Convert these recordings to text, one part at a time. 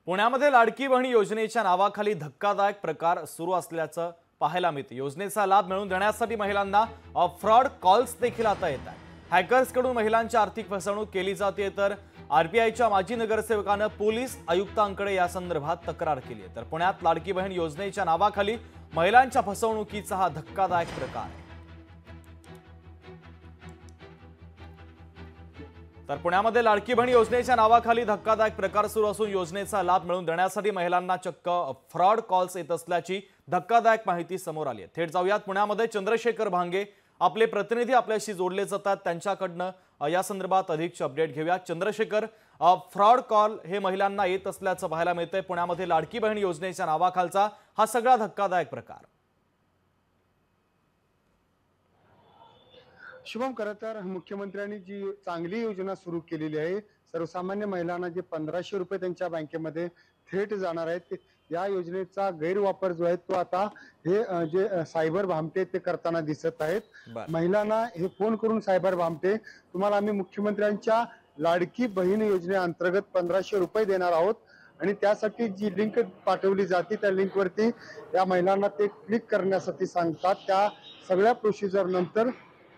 पुण्यामध्ये लाडकी बहीण योजनेच्या नावाखाली धक्कादायक प्रकार सुरू असल्याचं पाहायला मिळते। योजनेचा लाभ मिळवून देण्यासाठी महिलांना फ्रॉड कॉल्स देखील आता येतात। हॅकर्सकडून महिलांची आर्थिक फसवणूक केली जाते, तर आरपीआयच्या माजी नगरसेवकाने पोलीस आयुक्तांकडे या संदर्भात तक्रार केली आहे। तर पुण्यात लाडकी बहीण योजनेच्या नावाखाली महिलांच्या फसवणुकीचा हा धक्कादायक प्रकार आहे। तर पुण्यामध्ये लाडकी बहीण योजनेच्या नावाखाली धक्कादायक प्रकार सुरू असून योजनेचा लाभ मिळवून देण्यासाठी महिलांना चक्क फ्रॉड कॉल्स येत असल्याची धक्कादायक माहिती समोर आली आहे। थेट जाऊयात पुण्यामध्ये चंद्रशेखर भांगे आपले प्रतिनिधी आपल्याशी जोडले जातात, त्यांच्याकडनं या संदर्भात अधिकची अपडेट घेऊया। चंद्रशेखर, फ्रॉड कॉल हे महिलांना येत असल्याचं पाहायला मिळतंय पुण्यामध्ये लाडकी बहीण योजनेच्या नावाखालचा हा सगळा धक्कादायक प्रकार। शुभम, खरं तर मुख्यमंत्र्यांनी जी चांगली योजना सुरू केलेली आहे, सर्वसामान्य महिलांना जे 1500 रुपये त्यांच्या बँकेमध्ये थेट जाणार आहेत, या योजनेचा गैरवापर जो आहे तो आता हे जे सायबर भामटे ते करताना दिसत आहेत। महिलांना हे फोन करून सायबर भामटे, तुम्हाला आम्ही मुख्यमंत्र्यांच्या लाडकी बहीण योजनेअंतर्गत 1500 रुपये देणार आहोत आणि त्यासाठी जी लिंक पाठवली जाते त्या लिंकवरती या महिलांना ते क्लिक करण्यासाठी सांगतात। त्या सगळ्या प्रोसिजर नंतर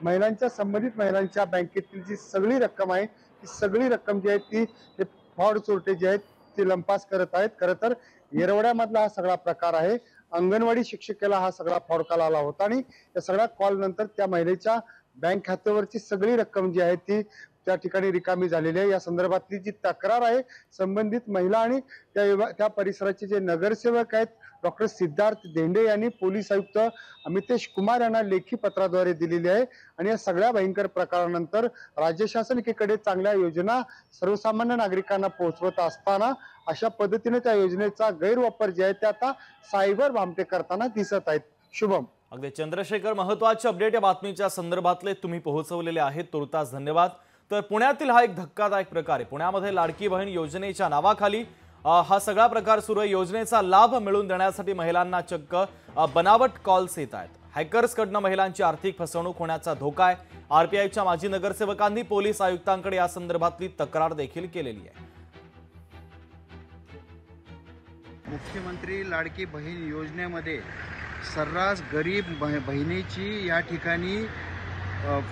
महिलांच्या संबंधित महिलांच्या बँकेतील जी सगळी रक्कम आहे ती सगळी रक्कम जी आहे ती फ्रॉड चोरटे जे आहेत ते लंपास करत आहेत। खरं तर येरवड्यामधला हा सगळा प्रकार आहे। अंगणवाडी शिक्षिकेला हा सगळा फ्रॉड कॉल आला होता आणि या सगळ्या कॉल नंतर त्या महिलेच्या बँक खात्यावरची सगळी रक्कम जी आहे ती त्या ठिकाणी रिकामी झालेली आहे। या संदर्भातली जी तक्रार आहे संबंधित महिला आणि त्या परिसराचे जे नगरसेवक आहेत डॉक्टर सिद्धार्थ देंडे यांनी पोलीस आयुक्त अमितेश कुमार यांना लेखी पत्राद्वारे दिलेली आहे। आणि या सगळ्या भयंकर प्रकारानंतर राज्य शासन एकीकडे चांगल्या योजना सर्वसामान्य नागरिकांना पोहोचवत असताना अशा पद्धतीने त्या योजनेचा गैरवापर जे आहे ते आता सायबर भामटे करताना दिसत आहेत। शुभम, अगदी चंद्रशेखर, महत्त्वाचे अपडेट या बातमीच्या संदर्भातले तुम्ही पोहोचवलेले आहेत, तुर्तास धन्यवाद। तर पुण्यातील हा एक धक्कादायक प्रकार आहे। पुण्यामध्ये लाडकी बहीण योजनेच्या नावाखाली हा सगळा प्रकार सुरू आहे। योजनेचा लाभ मिळवून देण्यासाठी महिलांना चक्क बनावट कॉल्स येत आहेत। हॅकर्सकडनं महिलांची आर्थिक फसवणूक होण्याचा धोका आहे। आरपीआयच्या माजी नगरसेवकांनी पोलीस आयुक्तांकडे या संदर्भातली तक्रार देखील केलेली आहे। मुख्यमंत्री लाडकी बहीण योजनेमध्ये सर्रास गरीब बहिणीची या ठिकाणी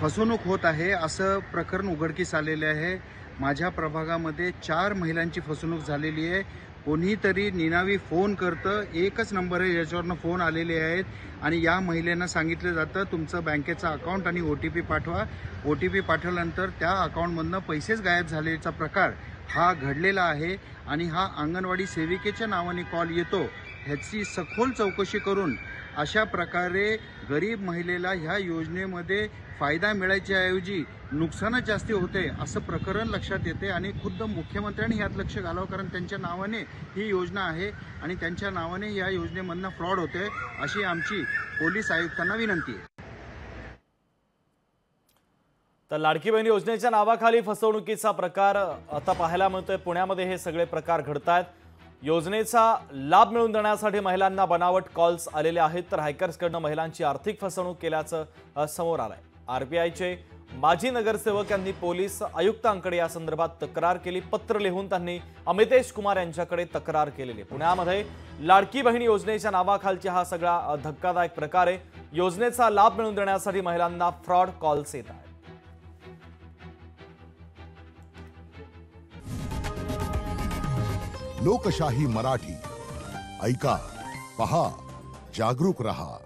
फसवणूक होत आहे असं प्रकरण उघडकीस आलेले आहे। माझ्या प्रभागामध्ये 4 महिलांची फसवणूक झालेली आहे। कोणीतरी निनावी फोन करतं, एकच नंबर आहे याच्यावरनं फोन आलेले आहेत आणि या महिलेनं सांगितलं जातं तुमचं बँकेचं अकाउंट आणि OTP पाठवा। OTP पाठवल्यानंतर त्या अकाउंटमधनं पैसेच गायब झाल्याचा प्रकार हा घडलेला आहे आणि हा अंगणवाडी सेविकेच्या नावाने कॉल येतो। ह्याची सखोल चौकशी करून अशा प्रकारे गरीब महिलेला ह्या योजनेमध्ये फायदा मिळायच्या ऐवजी नुकसानच जास्ती होते असं प्रकरण लक्षात येते आणि खुद्द मुख्यमंत्र्यांनी यात लक्ष घालावं, कारण त्यांच्या नावाने ही योजना आहे आणि त्यांच्या नावाने या योजनेमधनं फ्रॉड होते अशी आमची पोलीस आयुक्तांना विनंती आहे। तर लाडकी बहीण योजनेच्या नावाखाली फसवणुकीचा प्रकार आता पाहायला मिळतोय। पुण्यामध्ये हे सगळे प्रकार घडतायत। योजनेचा लाभ मिळवून देण्यासाठी महिलांना बनावट कॉल्स आलेले आहेत, तर हॅकर्सकडनं महिलांची आर्थिक फसवणूक केल्याचं समोर आलंय। आरपीआयचे माजी नगरसेवक यांनी पोलीस आयुक्तांकडे या संदर्भात तक्रार केली। पत्र लिहून त्यांनी अमितेश कुमार यांच्याकडे तक्रार केलेली। पुण्यामध्ये लाडकी बहीण योजनेच्या नावाखालचा हा सगळा धक्कादायक प्रकार आहे। योजनेचा लाभ मिळवून देण्यासाठी महिलांना फ्रॉड कॉल्स येत आहेत। लोकशाही मराठी ऐका, पहा, जागरूक रहा।